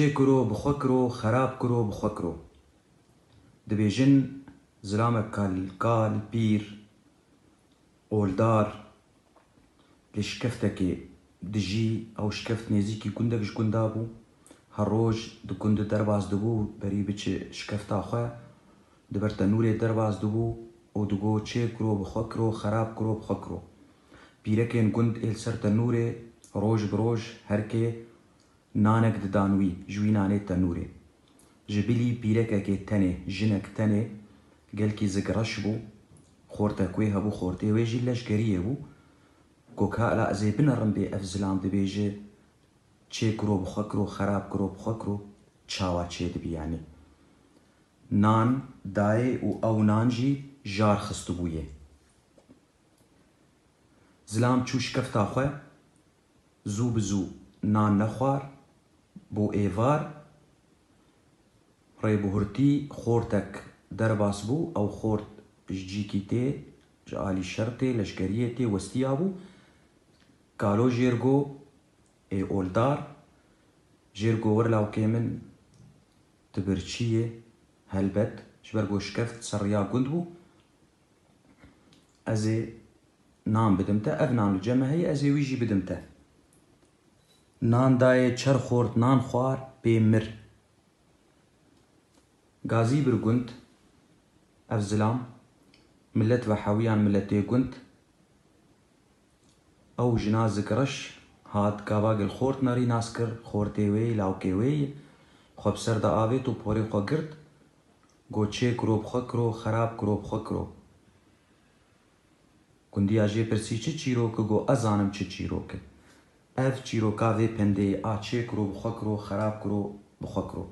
چه کرو بخوا کرو خراب کرو بخوا کرو. دبیجن زلامك کال بیر اولدار لشكفتك دجي او شكفت نزيكي گندگش گندابو هر روز دگند درباز دبو بری بچ شكفتا خواه دبر تنور درباز دبو او دگو چه کرو بخوا کرو خراب کرو بخوا کرو. پیرکن گند ایل سر تنور روز بروز هرکه نانك دانوي جوي ناني تنوري جبلي پیرکه تنه جنك تنه قال كي زقرش بو خورتا كويها بو خورتي ويجي لشكريه بو كوكا لا زي بنرم بي افزلام دبيجي چه کرو بخوا کرو خراب کرو بخوا کرو چاوا چه دبي يعني نان داي او نانجي جار خستو بويه. زلام چوش كفتا خواه زو بزو نان نخوار بو ايفار ريبو هرتي خورتك درباس بو او خورت جيكي تي جالي شرطي لشكريه تي وستيابو قالو جيرغو اي اولدار جيرغو ورلاو كيمن تبرشيه هلبت شبرغو شكفت سريا قندبو ازي نام بدمتا اف نام الجمع هي ازي ويجي بدمتا نان داي چر خورت نان خوار بيمر غازي برگند افزلام ملت وحاويان ملتي قند او جنازك رش هاد كاباق الخورت ناري ناسكر خورتيوي لاوكيوي خوب سر دا آوي تو پوري خوا گرد گو چه کرو بخوا کرو خراب کرو بخوا کرو. گندی آجه پرسی چه چیرو که گو ازانم چه چیرو که اف چیرو کاوه پنده آ چه کرو بخوا کرو خراب کرو بخوا کرو.